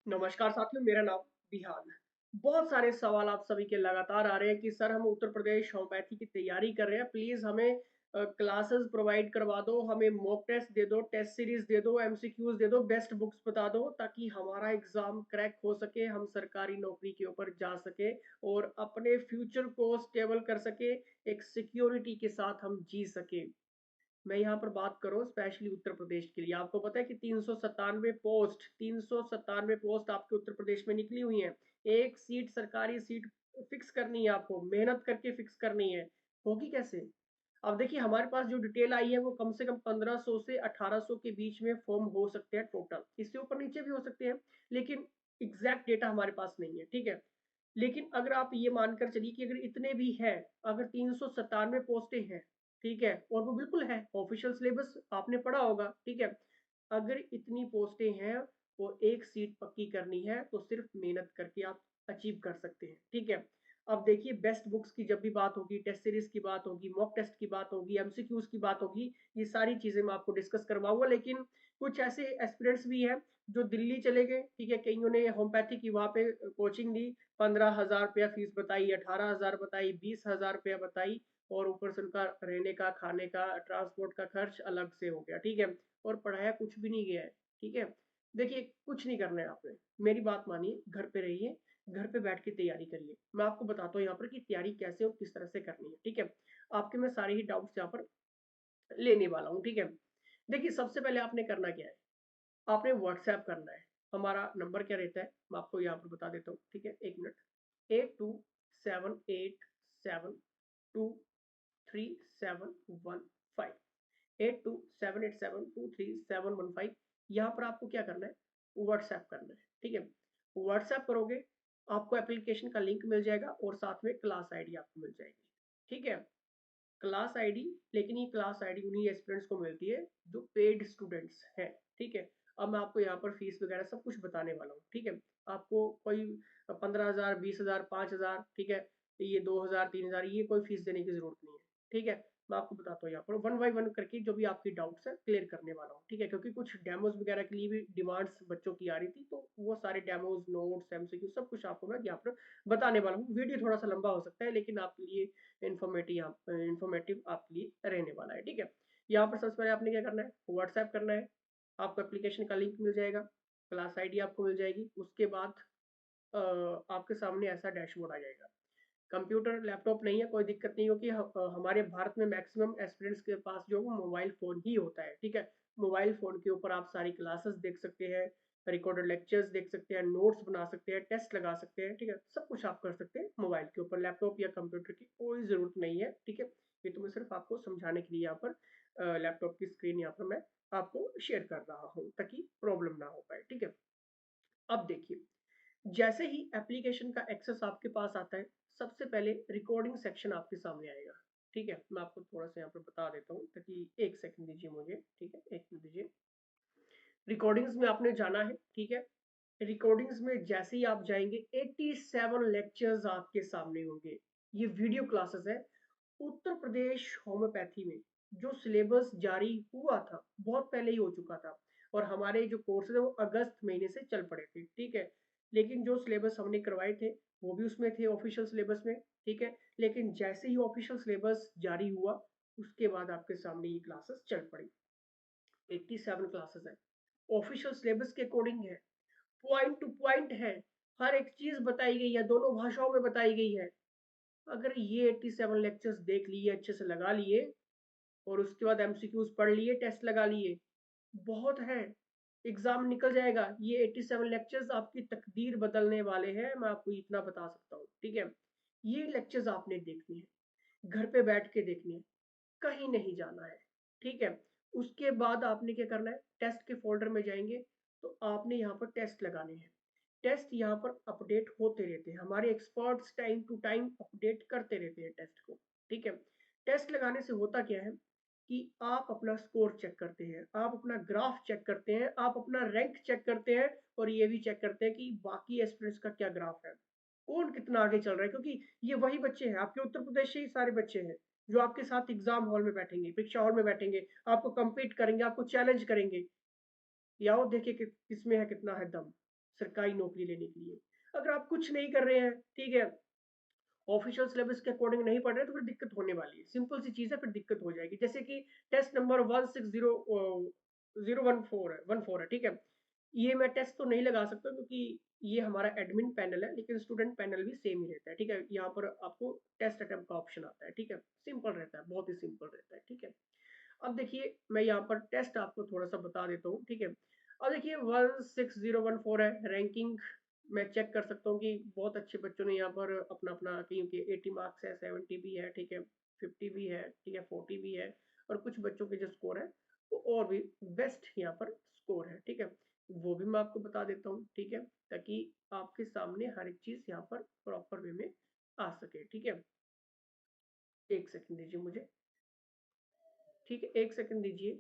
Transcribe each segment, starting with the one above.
नमस्कार साथियों, मेरा नाम बिहान। बहुत सारे सवाल आप सभी के लगातार आ रहे हैं कि सर हम उत्तर प्रदेश होम्योपैथी की तैयारी कर रहे हैं, प्लीज़ हमें क्लासेस प्रोवाइड करवा दो, हमें मॉक टेस्ट दे दो, टेस्ट सीरीज़ दे दो, एमसीक्यूज़ दे दो, बेस्ट बुक्स बता दो ताकि हमारा एग्ज़ाम क्रैक हो सके, हम सरकारी नौकरी के ऊपर जा सकें और अपने फ्यूचर को स्टेबल कर सकें, एक सिक्योरिटी के साथ हम जी सकें। मैं यहाँ पर बात करूँ स्पेशली उत्तर प्रदेश के लिए। आपको पता है कि 397 पोस्ट आपके उत्तर प्रदेश में निकली हुई हैं। एक सीट सरकारी सीट फिक्स करनी है आपको, मेहनत करके फिक्स करनी है। होगी कैसे? अब देखिए हमारे पास जो डिटेल आई है वो कम से कम 1500 से 1800 के बीच में फॉर्म हो सकते हैं टोटल। इससे ऊपर नीचे भी हो सकते हैं, लेकिन एग्ज़ैक्ट डेटा हमारे पास नहीं है, ठीक है? लेकिन अगर आप ये मानकर चलिए कि अगर इतने भी हैं, अगर 397 पोस्टें हैं, ठीक है? और वो बिल्कुल है, ऑफ़िशियल सिलेबस आपने पढ़ा होगा, ठीक है? अगर इतनी पोस्टें हैं और एक सीट पक्की करनी है, तो सिर्फ़ मेहनत करके आप अचीव कर सकते हैं, ठीक है? अब देखिए बेस्ट बुक्स की जब भी बात होगी, टेस्ट सीरीज़ की बात होगी, मॉक टेस्ट की बात होगी, एमसीक्यूज़ की बात होगी, ये सारी चीज़ें मैं आपको डिस्कस करवाऊँगा। लेकिन कुछ ऐसे एस्पिरेंट्स भी हैं, जो दिल्ली चले गए, ठीक है? कइयों ने होम्योपैथी की वहाँ पे कोचिंग ली, 15,000 रुपया फीस बताई, 18,000 बताई, 20,000 रुपया बताई और ऊपर से उनका रहने का, खाने का, ट्रांसपोर्ट का खर्च अलग से हो गया, ठीक है? और पढ़ाया कुछ भी नहीं गया है, ठीक है? देखिए, कुछ नहीं करना है आपने, मेरी बात मानिए, घर पे रहिए, घर पे बैठ के तैयारी करिए। मैं आपको बताता हूँ यहाँ पर कि तैयारी कैसे और किस तरह से करनी है, ठीक है? आपके मैं सारे ही डाउट्स यहाँ पर लेने वाला हूँ, ठीक है? देखिए, सबसे पहले आपने करना क्या है? आपने व्हाट्सएप करना है। हमारा नंबर क्या रहता है, मैं आपको यहाँ पर बता देता हूँ, ठीक है? 1 मिनट 8278723715 8278723715 यहाँ पर आपको क्या करना है? व्हाट्सएप करना है, ठीक है? व्हाट्सएप करोगे, आपको एप्लीकेशन का लिंक मिल जाएगा और साथ में क्लास आईडी आपको मिल जाएगी, ठीक है? क्लास आईडी लेकिन ये क्लास आईडी उन्हीं एस्पिरेंट्स को मिलती है जो पेड स्टूडेंट्स हैं, ठीक है? अब मैं आपको यहाँ पर फीस वगैरह सब कुछ बताने वाला हूँ, ठीक है? आपको कोई 15,000 20,000 5,000 ठीक है? ये 2,000 3,000 ये कोई फीस देने की ज़रूरत नहीं है, ठीक है? मैं आपको बताता हूँ यहाँ पर वन बाय वन करके जो भी आपकी डाउट्स है क्लियर करने वाला हूँ, ठीक है? क्योंकि कुछ डेमोज़ वगैरह के लिए भी डिमांड्स बच्चों की आ रही थी, तो वो सारे डेमोज़, नोट्स, एमसीक्यू सब कुछ आपको मैं यहाँ पर बताने वाला हूँ। वीडियो थोड़ा-सा लंबा हो सकता है लेकिन आपके लिए इन्फॉर्मेटिव आपके लिए रहने वाला है, ठीक है? यहाँ पर सबसे पहले आपने क्या करना है, व्हाट्सएप करना है, आपको एप्लीकेशन का लिंक मिल जाएगा, क्लास आईडी आपको मिल जाएगी, उसके बाद आपके सामने ऐसा डैशबोर्ड आ जाएगा। कंप्यूटर, लैपटॉप नहीं है, कोई दिक्कत नहीं होगी। हमारे भारत में मैक्सिमम एस्पिरेंट्स के पास जो वो मोबाइल फ़ोन ही होता है, ठीक है? मोबाइल फ़ोन के ऊपर आप सारी क्लासेस देख सकते हैं, रिकॉर्डेड लेक्चर्स देख सकते हैं, नोट्स बना सकते हैं, टेस्ट लगा सकते हैं, ठीक है? सब कुछ आप कर सकते हैं मोबाइल के ऊपर, लैपटॉप या कंप्यूटर की कोई ज़रूरत नहीं है, ठीक है? ये तो मैं सिर्फ़ आपको समझाने के लिए यहाँ पर लैपटॉप की स्क्रीन यहाँ पर मैं आपको शेयर कर रहा हूँ ताकि प्रॉब्लम ना हो पाए, ठीक है? अब देखिए, जैसे ही एप्लीकेशन का एक्सेस आपके पास आता है, सबसे पहले रिकॉर्डिंग सेक्शन आपके सामने आएगा, ठीक है? मैं आपको थोड़ा-सा यहाँ पे बता देता हूँ ताकि 1 सेकंड दीजिए मुझे, ठीक है? 1 मिनट दीजिए। रिकॉर्डिंग्स में आपने जाना है, ठीक है? रिकॉर्डिंग्स में जैसे ही आप जाएँगे 87 लेक्चर्स आपके सामने होंगे। ये वीडियो क्लासेस है। उत्तर प्रदेश होम्योपैथी में जो सिलेबस जारी हुआ था, बहुत पहले ही हो चुका था और हमारे जो कोर्सेज़ हैं वो अगस्त महीने से चल पड़े थे, ठीक है? लेकिन जो सिलेबस हमने करवाए थे, वो भी उसमें थे ऑफ़िशियल सिलेबस में, ठीक है? लेकिन जैसे ही ऑफ़िशियल सिलेबस जारी हुआ, उसके बाद आपके सामने ये क्लासेस चल पड़ी। 87 क्लासेस हैं। ऑफ़िशियल सिलेबस के अकॉर्डिंग है, पॉइंट टू पॉइंट है, हर एक चीज़ बताई गई है, दोनों भाषाओं में बताई गई है। अगर ये 87 लेक्चर्स देख लिए, अच्छे से लगा लिए और उसके बाद एमसीक्यूज़ पढ़ लिए, टेस्ट लगा लिए, बहुत है, एग्ज़ाम निकल जाएगा। ये 87 लेक्चर्स आपकी तकदीर बदलने वाले हैं, मैं आपको इतना बता सकता हूँ, ठीक है? ये लेक्चर्स आपने देखने हैं, घर पे बैठ के देखने हैं, कहीं नहीं जाना है, ठीक है? उसके बाद आपने क्या करना है, टेस्ट के फ़ोल्डर में जाएँगे, तो आपने यहाँ पर टेस्ट लगाने हैं। टेस्ट यहाँ पर अपडेट होते रहते हैं, हमारे experts time to time update करते रहते हैं टेस्ट को, ठीक है? टेस्ट लगाने से होता क्या है कि आप अपना स्कोर चेक करते हैं, आप अपना ग्राफ चेक करते हैं, आप अपना रैंक चेक करते हैं और ये भी चेक करते हैं कि बाकी एस्पिरेंट्स का क्या ग्राफ है, कौन कितना आगे चल रहा है क्योंकि ये वही बच्चे हैं, आपके उत्तर प्रदेश से ही सारे बच्चे हैं, जो आपके साथ एग्ज़ाम हॉल में बैठेंगे, परीक्षा हॉल में बैठेंगे, आपको कम्पीट करेंगे, आपको चैलेंज करेंगे, कि आओ देखिए कि किसमें है कितना है दम। सरकारी नौकरी लेने के लिए। अगर आप कुछ नहीं कर रहे हैं, ठीक है, ऑफिशियल सिलेबस के अकॉर्डिंग नहीं पढ़ रहे तो फिर दिक्कत होने वाली है। सिंपल सी चीज़ है, फिर दिक्कत हो जाएगी। जैसे कि टेस्ट नंबर 160014 है, ठीक है। ये मैं टेस्ट तो नहीं लगा सकता क्योंकि ये हमारा एडमिन पैनल है, लेकिन स्टूडेंट पैनल भी सेम ही रहता है, ठीक है। यहाँ पर आपको टेस्ट अटेम्प्ट का ऑप्शन आता है, ठीक है। सिंपल रहता है, बहुत ही सिंपल रहता है, ठीक है। अब देखिए मैं यहाँ पर टेस्ट आपको थोड़ा सा बता देता हूँ, ठीक है। अब देखिए 16014 है रैंकिंग। मैं चेक कर सकता हूँ कि बहुत अच्छे बच्चों ने यहाँ पर अपना अपना, क्योंकि 80 मार्क्स है, 70 भी है, ठीक है, 50 भी है, ठीक है, 40 भी है, और कुछ बच्चों के जो स्कोर है वो और भी बेस्ट यहाँ पर स्कोर है, ठीक है। वो भी मैं आपको बता देता हूँ, ठीक है, ताकि आपके सामने हर एक चीज़ यहाँ पर प्रॉपर वे में आ सके, ठीक है। एक सेकंड दीजिए मुझे, ठीक है, एक सेकंड दीजिए,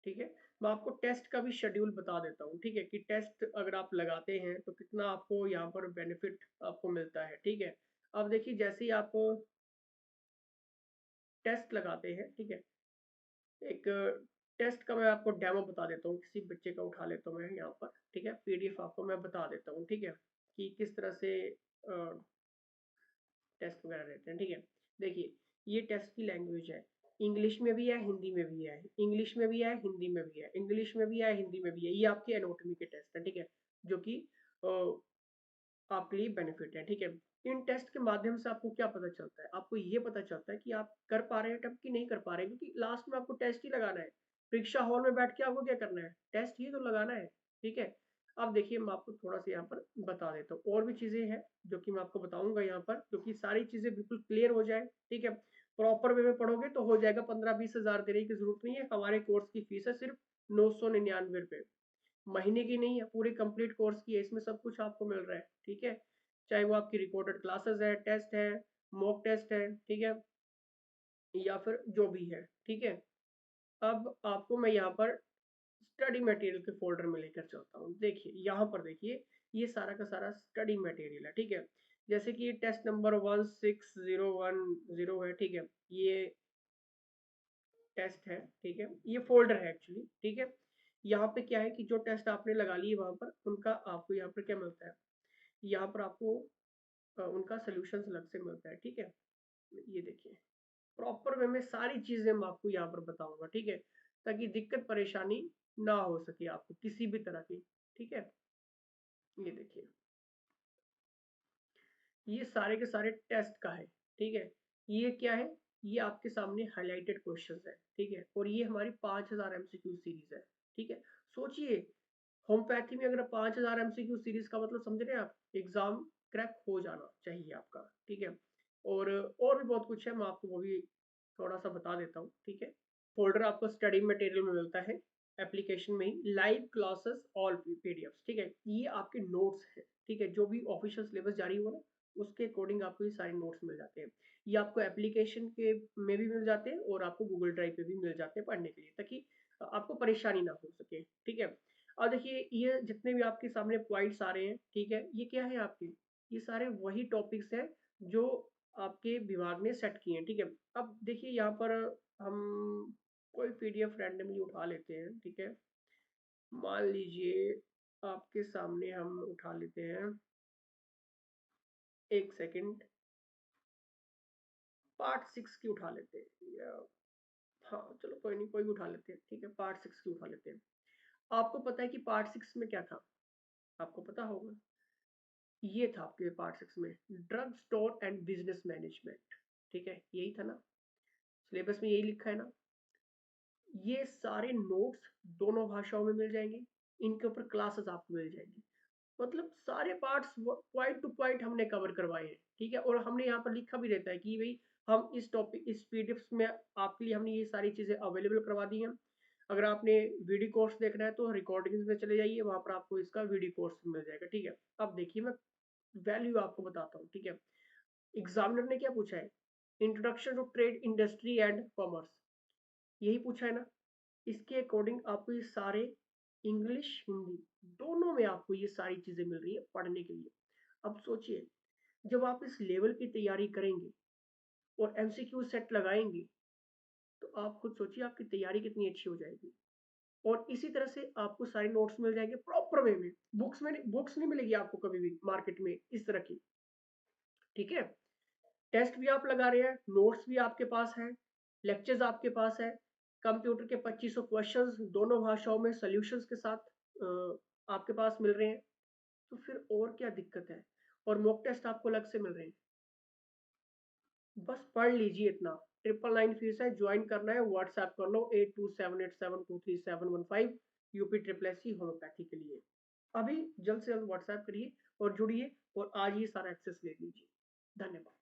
ठीक है। मैं आपको टेस्ट का भी शेड्यूल बता देता हूँ, ठीक है, कि टेस्ट अगर आप लगाते हैं तो कितना आपको यहाँ पर बेनिफिट आपको मिलता है, ठीक है। अब देखिए जैसे ही आप टेस्ट लगाते हैं, ठीक है, एक टेस्ट का मैं आपको डेमो बता देता हूँ, किसी बच्चे का उठा लेता हूँ मैं यहाँ पर, ठीक है, पीडीएफ आपको मैं बता देता हूँ, ठीक है, कि किस तरह से टेस्ट वगैरह रहते हैं, ठीक है। देखिए ये टेस्ट की लैंग्वेज है, इंग्लिश में भी है, हिंदी में भी है, इंग्लिश में भी है, हिंदी में भी है, इंग्लिश में भी है, हिंदी में भी है। ये आपके एनाटॉमी के टेस्ट है, ठीक है, जो कि आपके लिए बेनिफिट है, ठीक है। इन टेस्ट के माध्यम से आपको क्या पता चलता है? आपको ये पता चलता है कि आप कर पा रहे हैं अटेम्प्ट कि नहीं कर पा रहे हैं, क्योंकि लास्ट में आपको टेस्ट ही लगाना है। परीक्षा हॉल में बैठ के आपको क्या करना है? टेस्ट ही तो लगाना है, ठीक है। अब देखिए मैं आपको थोड़ा-सा यहाँ पर बता देता हूँ, और भी चीज़ें हैं जो कि मैं आपको बताऊँगा यहाँ पर, क्योंकि सारी चीज़ें बिल्कुल क्लियर हो जाए, ठीक है। प्रॉपर वे में पढ़ोगे तो हो जाएगा, 15-20 हज़ार देने की ज़रूरत नहीं है। हमारे कोर्स की फीस है सिर्फ ₹999, महीने की नहीं है, पूरे कंप्लीट कोर्स की है। इसमें सब कुछ आपको मिल रहा है, ठीक है। चाहे वो आपकी रिकॉर्डेड क्लासेस है, टेस्ट है, मॉक टेस्ट है, ठीक है, या फिर जो भी है, ठीक है। अब आपको मैं यहाँ पर स्टडी मटेरियल के फ़ोल्डर में लेकर चलता हूँ। देखिए, यहाँ पर देखिए, ये सारा का सारा स्टडी मटेरियल है, ठीक है। जैसे कि टेस्ट नंबर 16010 है, ठीक है। ये टेस्ट है, ठीक है। ये फ़ोल्डर है एक्चुअली, ठीक है। यहाँ पे क्या है कि जो टेस्ट आपने लगा लिए वहाँ पर, उनका आपको यहाँ पर क्या मिलता है? यहाँ पर आपको उनका सॉल्यूशंस अलग से मिलता है, ठीक है। ये देखिए, प्रॉपर वे में सारी चीज़ें मैं आपको यहाँ पर बताऊँगा, ठीक है, ताकि दिक्कत परेशानी ना हो सके आपको किसी भी तरह की, ठीक है। ये देखिए, ये सारे के सारे टेस्ट का है, ठीक है। ये क्या है? ये आपके सामने हाइलाइटेड क्वेश्चंस है, ठीक है, और ये हमारी 5000 एमसीक्यू सीरीज़ है, ठीक है। सोचिए, होम्योपैथी में अगर 5000 एमसीक्यू सीरीज़ का मतलब समझ रहे हैं आप? एग्ज़ाम क्रैक हो जाना चाहिए आपका, ठीक है। और भी बहुत कुछ है, मैं आपको वो भी थोड़ा-सा बता देता हूँ, ठीक है। फ़ोल्डर आपको स्टडी मटेरियल में मिलता है, एप्लीकेशन में ही लाइव क्लासेस ऑल पीडीएफ्स, ठीक है। ये आपके नोट्स हैं, ठीक है, जो भी ऑफिशियल सिलेबस जारी हुआ ना, उसके अकॉर्डिंग आपको ये सारे नोट्स मिल जाते हैं। ये आपको एप्लीकेशन के में भी मिल जाते हैं और आपको गूगल ड्राइव पे भी मिल जाते हैं पढ़ने के लिए, ताकि आपको परेशानी ना हो सके, ठीक है। और देखिए ये जितने भी आपके सामने पॉइंट्स आ रहे हैं, ठीक है, ये क्या है आपके? ये सारे वही टॉपिक्स हैं जो आपके विभाग ने सेट किए हैं, ठीक है। अब देखिए यहाँ पर हम कोई पीडीएफ रैंडमली उठा लेते हैं, ठीक है। मान लीजिए आपके सामने हम उठा लेते हैं, एक सेकंड, पार्ट 6 की उठा लेते हैं, या हाँ चलो कोई नहीं, कोई भी उठा लेते हैं, ठीक है, पार्ट 6 की उठा लेते हैं। आपको पता है कि पार्ट 6 में क्या था? आपको पता होगा। ये था आपके पार्ट 6 में, drug store and business management, ठीक है, यही था ना? सिलेबस में यही लिखा है ना? ये सारे नोट्स दोनों भाषाओं में मिल जाएंगे, इनके ऊपर क्लासेस आपको मिल जाएंगी। मतलब सारे पार्ट्स पॉइंट टू पॉइंट हमने कवर करवाए हैं, ठीक है। और हमने यहाँ पर लिखा भी रहता है कि भाई हम इस टॉपिक, इस पीडीएफ में आपके लिए हमने ये सारी चीज़ें अवेलेबल करवा दी हैं। अगर आपने वीडियो कोर्स देखना है तो रिकॉर्डिंग्स में चले जाइए, वहाँ पर आपको इसका वीडियो कोर्स मिल जाएगा, ठीक है। अब देखिए मैं वैल्यू आपको बताता हूँ, ठीक है। एग्जामिनर ने क्या पूछा है? Introduction to trade industry and commerce, यही पूछा है ना? इसके अकॉर्डिंग आपको ये सारे इंग्लिश हिंदी दोनों में आपको ये सारी चीज़ें मिल रही है पढ़ने के लिए। अब सोचिए, जब आप इस लेवल की तैयारी करेंगे और एमसीक्यू सेट लगाएंगे, तो आप खुद सोचिए आपकी तैयारी कितनी अच्छी हो जाएगी। और इसी तरह से आपको सारे नोट्स मिल जाएंगे प्रॉपर वे में। बुक्स नहीं मिलेगी आपको कभी भी मार्केट में इस तरह की, ठीक है। टेस्ट भी आप लगा रहे हैं, नोट्स भी आपके पास है, लेक्चर्स आपके पास है, कंप्यूटर के 2500 क्वेश्चंस दोनों भाषाओं में सॉल्यूशंस के साथ आपके पास मिल रहे हैं। तो फिर और क्या दिक्कत है, और मॉक टेस्ट आपको अलग से मिल रहे हैं। बस पढ़ लीजिए इतना। 999 फीस है, ज्वाइन करना है व्हाट्सएप कर लो 8278723715 UP triple S C homeopathy के लिए। अभी जल्द से जल्द व्हाट्सएप करिए और जुड़िए और आज ही सारा एक्सेस ले लीजिए। धन्यवाद।